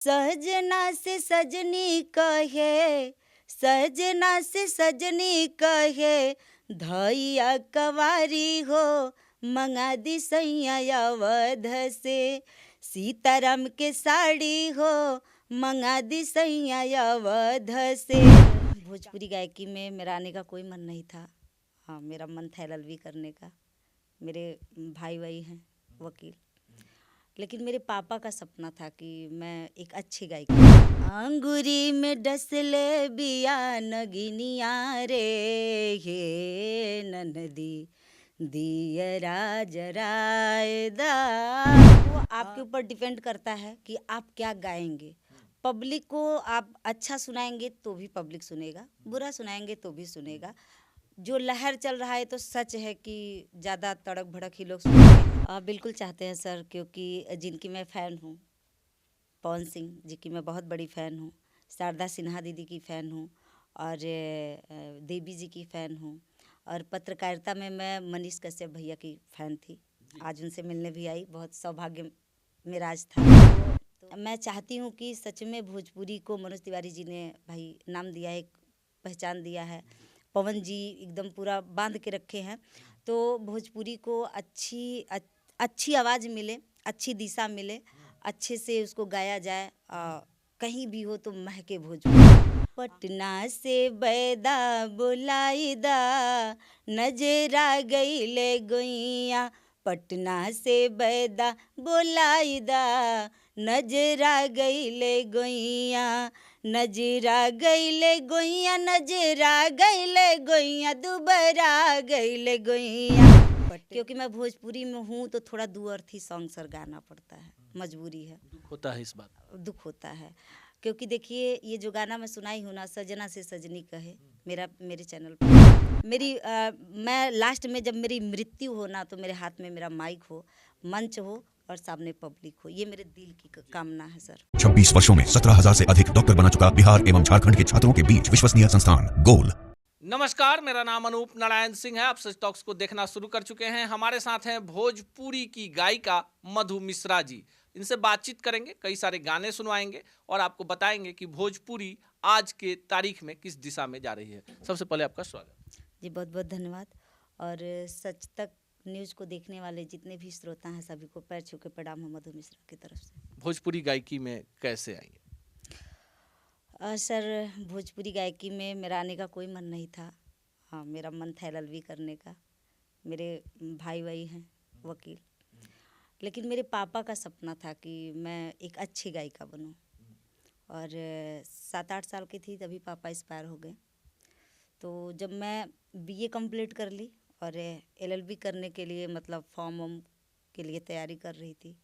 सजना से सजनी कहे, सजना से सजनी कहे, धैया कवारी हो, मंगा दी सैया अवध से। सीताराम के साड़ी हो, मंगा दी सैया अवध से। भोजपुरी गायकी में मेरा आने का कोई मन नहीं था। हाँ, मेरा मन था एलएलबी करने का। मेरे भाई भाई हैं वकील, लेकिन मेरे पापा का सपना था कि मैं एक अच्छी गायिका। अंगूरी में डसले बिया नगिनिया रे, हे ननदी दियरा जराए दा। वो आपके ऊपर डिपेंड करता है कि आप क्या गाएंगे। पब्लिक को आप अच्छा सुनाएंगे तो भी पब्लिक सुनेगा, बुरा सुनाएंगे तो भी सुनेगा। जो लहर चल रहा है तो सच है कि ज़्यादा तड़क भड़क ही लोग सुनते हैं। बिल्कुल चाहते हैं सर, क्योंकि जिनकी मैं फ़ैन हूँ, पवन सिंह जी की मैं बहुत बड़ी फ़ैन हूँ, शारदा सिन्हा दीदी की फ़ैन हूँ, और देवी जी की फ़ैन हूँ, और पत्रकारिता में मैं मनीष कश्यप भैया की फ़ैन थी। आज उनसे मिलने भी आई, बहुत सौभाग्य मेरा आज था। तो मैं चाहती हूँ कि सच में भोजपुरी को मनोज तिवारी जी ने भाई नाम दिया है, एक पहचान दिया है। पवन जी एकदम पूरा बांध के रखे हैं, तो भोजपुरी को अच्छी आवाज़ मिले, अच्छी दिशा मिले, अच्छे से उसको गाया जाए। कहीं भी हो तो महके भोजपुरी। पटना से बैदा बुलाईदा, नजरा गईले गोइया। पटना से बैदा बुलाईदा, नजरा गईले गोइया। नजरा गईले गोइया, नजरा गईले गोइया, दुबरा गईले गोइया। क्योंकि मैं भोजपुरी में हूँ तो थोड़ा दुअर्थी सॉन्ग सर गाना पड़ता है, मजबूरी है। दुख होता है इस बात, दुख होता है क्योंकि देखिए ये जो गाना मैं सुनाई हूँ ना, सजना से सजनी कहे, मेरे चैनल पर मैं लास्ट में जब मेरी मृत्यु हो ना, तो मेरे हाथ में मेरा माइक हो, मंच हो और सामने पब्लिक हो। ये मेरे दिल की कामना है सर। 26 वर्षों में 17,000 से अधिक डॉक्टर बना चुका बिहार एवं झारखंड के छात्रों के बीच विश्वसनीय संस्थान गोल। नमस्कार, मेरा नाम अनूप नारायण सिंह है। आप सच टॉक्स को देखना शुरू कर चुके हैं। हमारे साथ हैं भोजपुरी की गायिका मधु मिश्रा जी। इनसे बातचीत करेंगे, कई सारे गाने सुनवाएंगे और आपको बताएंगे कि भोजपुरी आज के तारीख में किस दिशा में जा रही है। सबसे पहले आपका स्वागत जी, बहुत बहुत धन्यवाद। और सच तक न्यूज़ को देखने वाले जितने भी श्रोता हैं सभी को पैर छू के प्रणाम है मधु मिश्रा की तरफ से। भोजपुरी गायकी में कैसे आएंगे? सर, भोजपुरी गायकी में मेरा आने का कोई मन नहीं था। हाँ, मेरा मन था एलएलबी करने का। मेरे भाई भाई हैं वकील, लेकिन मेरे पापा का सपना था कि मैं एक अच्छी गायिका बनूं। और 7-8 साल की थी तभी पापा एक्सपायर हो गए। तो जब मैं बीए कंप्लीट कर ली और एलएलबी करने के लिए मतलब फॉर्म के लिए तैयारी कर रही थी,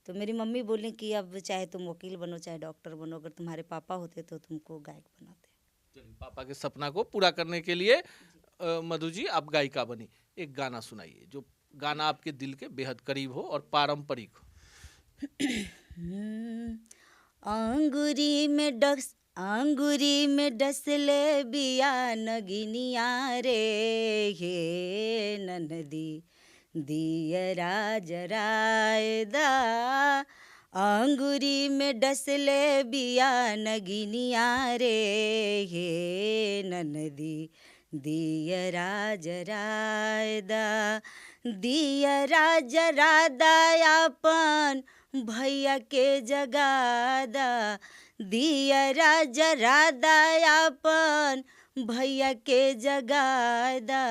तो मेरी मम्मी बोली कि अब चाहे तुम वकील बनो चाहे डॉक्टर बनो, अगर तुम्हारे पापा होते तो तुमको गायक बनाते। पापा के सपना को पूरा करने के लिए मधु जी आप गायिका बनी। एक गाना सुनाइए जो गाना आपके दिल के बेहद करीब हो और पारंपरिक हो। अंगूरी में डसले बिया नगिनिया रे, हे ननदी दियरा जराए दा। अंगूरी में डसले बिया नगिनिया रे, हे ननदी दियरा जराए दा। दियरा जरा दायापन भैया के जगादा। दियरा जरा दायापन भैया के जगादा।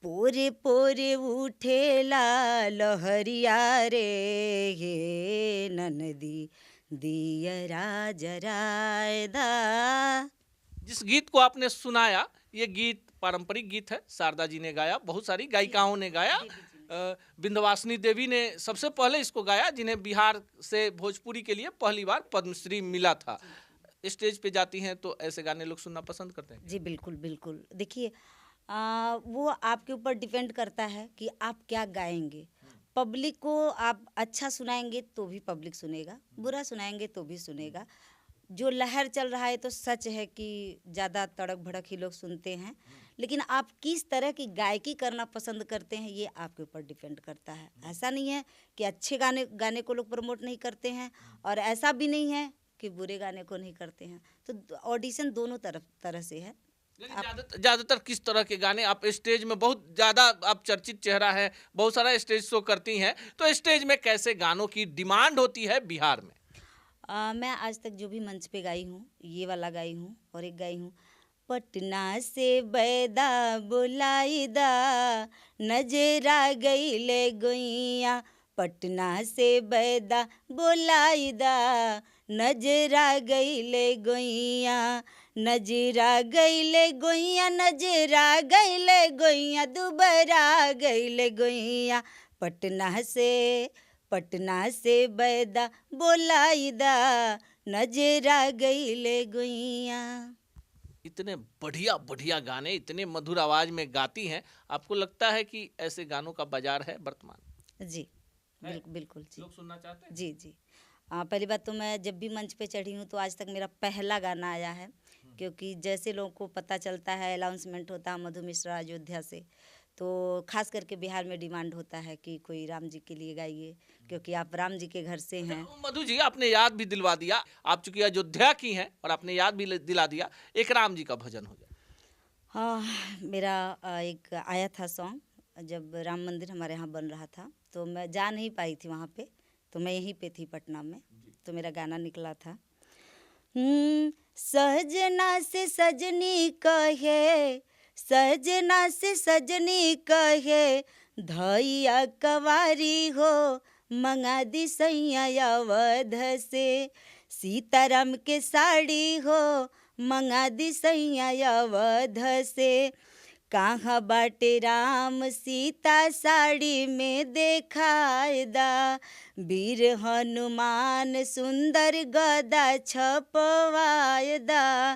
पोरे पोरे उठेला लहरिया रे, हे ननदी दियरा जरादा। जिस गीत को आपने सुनाया ये गीत पारंपरिक गीत है, शारदा जी ने गाया, बहुत सारी गायिकाओं ने गाया। विंध्यवासिनी देवी ने सबसे पहले इसको गाया, जिन्हें बिहार से भोजपुरी के लिए पहली बार पद्मश्री मिला था। स्टेज पे जाती हैं तो ऐसे गाने लोग सुनना पसंद करते हैं। जी बिल्कुल बिल्कुल। देखिए वो आपके ऊपर डिपेंड करता है कि आप क्या गाएंगे। पब्लिक को आप अच्छा सुनाएंगे तो भी पब्लिक सुनेगा, बुरा सुनाएंगे तो भी सुनेगा। जो लहर चल रहा है तो सच है कि ज़्यादा तड़क भड़क ही लोग सुनते हैं, लेकिन आप किस तरह की गायकी करना पसंद करते हैं ये आपके ऊपर डिपेंड करता है। ऐसा नहीं है कि अच्छे गाने को लोग प्रमोट नहीं करते हैं, और ऐसा भी नहीं है कि बुरे गाने को नहीं करते हैं। तो ऑडिशन दोनों तरह से है। लेकिन ज्यादातर किस तरह के गाने आप स्टेज में, बहुत ज्यादा आप चर्चित चेहरा है, बहुत सारा स्टेज शो करती हैं, तो स्टेज में कैसे गानों की डिमांड होती है बिहार में? मैं आज तक जो भी मंच पे गाई हूँ, ये वाला गाई हूँ और एक गाई हूँ, पटना से बैदा बुलाईदा नजरा गईले गोइया, पटना से बैदा बुलाईदा नजरा गईले गोइया, नजरा गईले गोइया, नजरा गईले गोइया, दुबरा गईले गोइया, पटना से बैदा बोलाईदा नजरा गईले गोइया। इतने बढ़िया बढ़िया गाने इतने मधुर आवाज में गाती हैं, आपको लगता है कि ऐसे गानों का बाजार है वर्तमान? जी बिल्कुल जी, लोग सुनना चाहते हैं? जी। पहली बात तो मैं जब भी मंच पे चढ़ी हूँ तो आज तक मेरा पहला गाना आया है, क्योंकि जैसे लोगों को पता चलता है, अनाउंसमेंट होता है मधु मिश्रा अयोध्या से, तो खास करके बिहार में डिमांड होता है कि कोई राम जी के लिए गाइए, क्योंकि आप राम जी के घर से हैं। मधु जी, आपने याद भी दिलवा दिया, आप चूंकि अयोध्या की हैं और आपने याद भी दिला दिया, एक राम जी का भजन हो जाए। हाँ, मेरा एक आया था सॉन्ग जब राम मंदिर हमारे यहाँ बन रहा था, तो मैं जा नहीं पाई थी वहाँ पे, तो मैं यहीं पे थी पटना में, तो मेरा गाना निकला था, सजना से सजनी कहे, सजना से सजनी कहे, धैया कवारी हो मंगा दी सैया अवध से, सीताराम के साड़ी हो मंगा दी सैया अवध से, कहाँ बाटे राम सीता साड़ी में देखायदा, वीर हनुमान सुंदर गदा छपवायदा,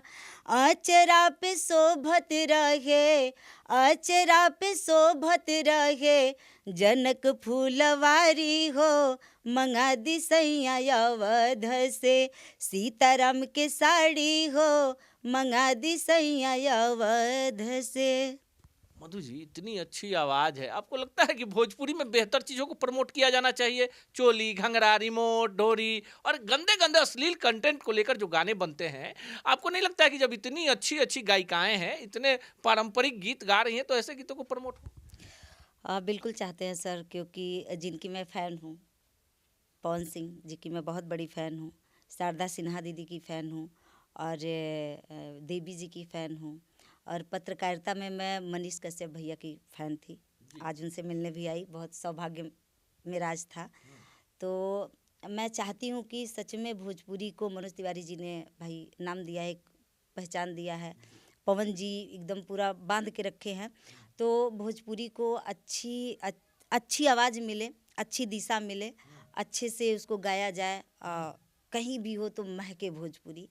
अचरा पे शोभत रहे, अचरा पे शोभत रहे, जनक फूलवारी हो मंगा दी सैया अवध से, सीताराम के साड़ी हो मंगा दी सैया अवध से। मधु जी, इतनी अच्छी आवाज है, आपको लगता है कि भोजपुरी में बेहतर चीजों को प्रमोट किया जाना चाहिए? चोली, घंघरा, रिमोट, डोरी और गंदे गंदे अश्लील कंटेंट को लेकर जो गाने बनते हैं, आपको नहीं लगता है कि जब इतनी अच्छी अच्छी गायिकाएं हैं, इतने पारंपरिक गीत गा रही हैं, तो ऐसे गीतों को प्रमोट हो? बिल्कुल चाहते हैं सर, क्योंकि जिनकी मैं फ़ैन हूँ, पवन सिंह जी की मैं बहुत बड़ी फ़ैन हूँ, शारदा सिन्हा दीदी की फ़ैन हूँ, और देवी जी की फ़ैन हूँ, और पत्रकारिता में मैं मनीष कश्यप भैया की फ़ैन थी, आज उनसे मिलने भी आई, बहुत सौभाग्य मेरा आज था। तो मैं चाहती हूँ कि सच में भोजपुरी को मनोज तिवारी जी ने भाई नाम दिया है, पहचान दिया है, पवन जी एकदम पूरा बांध के रखे हैं, तो भोजपुरी को अच्छी आवाज़ मिले, अच्छी दिशा मिले, अच्छे से उसको गाया जाए, कहीं भी हो तो महके भोजपुरी।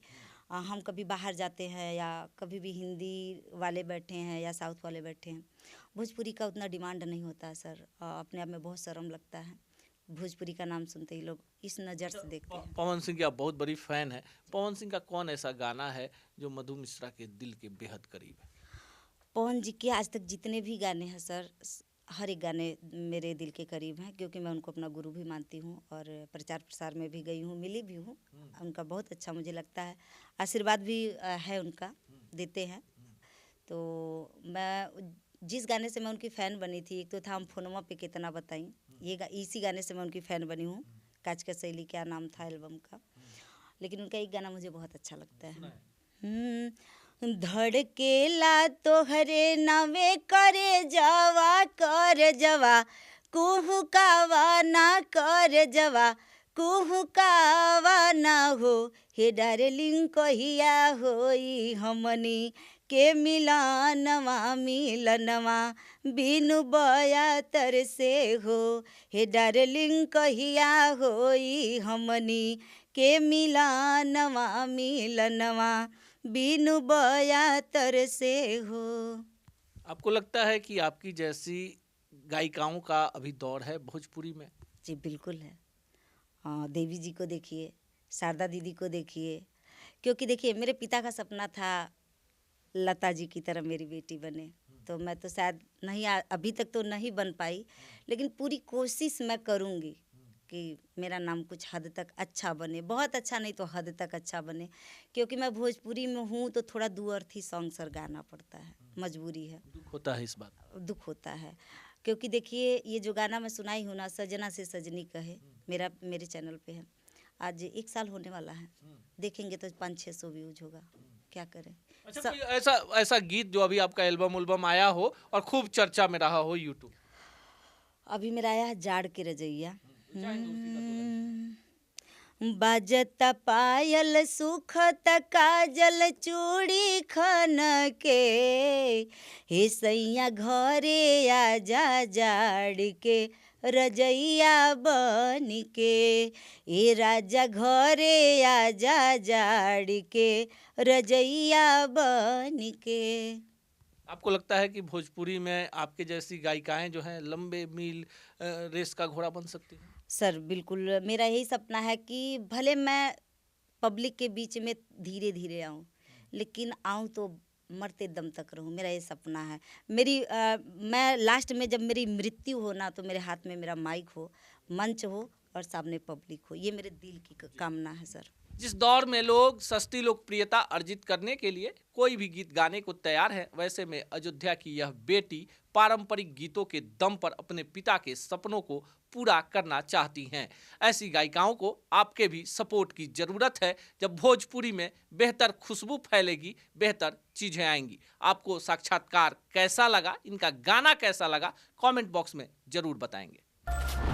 हम कभी बाहर जाते हैं या कभी भी हिंदी वाले बैठे हैं या साउथ वाले बैठे हैं, भोजपुरी का उतना डिमांड नहीं होता है सर, अपने आप में बहुत शर्म लगता है, भोजपुरी का नाम सुनते ही लोग इस नज़र से देखते हैं। पवन सिंह की आप बहुत बड़ी फ़ैन है, पवन सिंह का कौन ऐसा गाना है जो मधु मिश्रा के दिल के बेहद करीब है? पवन जी के आज तक जितने भी गाने हैं सर, हर एक गाने मेरे दिल के करीब हैं, क्योंकि मैं उनको अपना गुरु भी मानती हूँ और प्रचार प्रसार में भी गई हूँ, मिली भी हूँ, उनका बहुत अच्छा मुझे लगता है, आशीर्वाद भी है उनका, देते हैं। तो मैं जिस गाने से मैं उनकी फ़ैन बनी थी, एक तो था हम फोनमा पे कितना बताई, इसी गाने से मैं उनकी फ़ैन बनी हूँ, काच का शैली क्या नाम था एल्बम का, लेकिन उनका एक गाना मुझे बहुत अच्छा लगता है, धड़केला तोहरे नवे करे जवा कर जवा, कुहू कावा ना कर जवा, कुहू कावा ना हो, हे डार्लिंग कहिया होई हमनी के मिलनवा, मिलनवा बिनु बया तर से हो, हे डार्लिंग कहिया होई हमनी के मिलनवा, मिलनवा बिनु बया तर से हो। आपको लगता है कि आपकी जैसी गायिकाओं का अभी दौर है भोजपुरी में? जी बिल्कुल है। देवी जी को देखिए, शारदा दीदी को देखिए, क्योंकि देखिए मेरे पिता का सपना था लता जी की तरह मेरी बेटी बने, तो मैं तो शायद नहीं, अभी तक तो नहीं बन पाई, लेकिन पूरी कोशिश मैं करूँगी कि मेरा नाम कुछ हद तक अच्छा बने, बहुत अच्छा नहीं तो हद तक अच्छा बने, क्योंकि मैं भोजपुरी में हूँ तो थोड़ा दुअर्थी सॉन्ग सर गाना पड़ता है, मजबूरी है, दुख होता है इस बात। दुख होता है। क्योंकि देखिए ये जो गाना मैं सुनाई हूँ ना, सजना से सजनी कहे, मेरे चैनल पे है, आज 1 साल होने वाला है, देखेंगे तो 500-600 व्यूज होगा, क्या करें। अच्छा, कोई ऐसा गीत जो अभी आपका एल्बम आया हो और खूब चर्चा में रहा हो यूट्यूब? अभी मेरा आया है जाड़ के रजैया। बाजता पायल सुखत काजल चूड़ी खन के, हे सैया घरे आजा जाड़ के रजैया बन के, ए राजा घरे आजा जाड़ के रजैया बन के। आपको लगता है कि भोजपुरी में आपके जैसी गायिकाएं जो हैं लंबे मील रेस का घोड़ा बन सकती हैं? सर बिल्कुल, मेरा यही सपना है कि भले मैं पब्लिक के बीच में धीरे धीरे आऊँ, लेकिन आऊँ तो मरते दम तक रहूँ, मेरा ये सपना है। मैं लास्ट में जब मेरी मृत्यु हो ना, तो मेरे हाथ में मेरा माइक हो, मंच हो और सामने पब्लिक हो, ये मेरे दिल की कामना है सर। जिस दौर में लोग सस्ती लोकप्रियता अर्जित करने के लिए कोई भी गीत गाने को तैयार है, वैसे में अयोध्या की यह बेटी पारंपरिक गीतों के दम पर अपने पिता के सपनों को पूरा करना चाहती हैं। ऐसी गायिकाओं को आपके भी सपोर्ट की जरूरत है। जब भोजपुरी में बेहतर खुशबू फैलेगी, बेहतर चीजें आएंगी। आपको साक्षात्कार कैसा लगा, इनका गाना कैसा लगा, कमेंट बॉक्स में जरूर बताएंगे।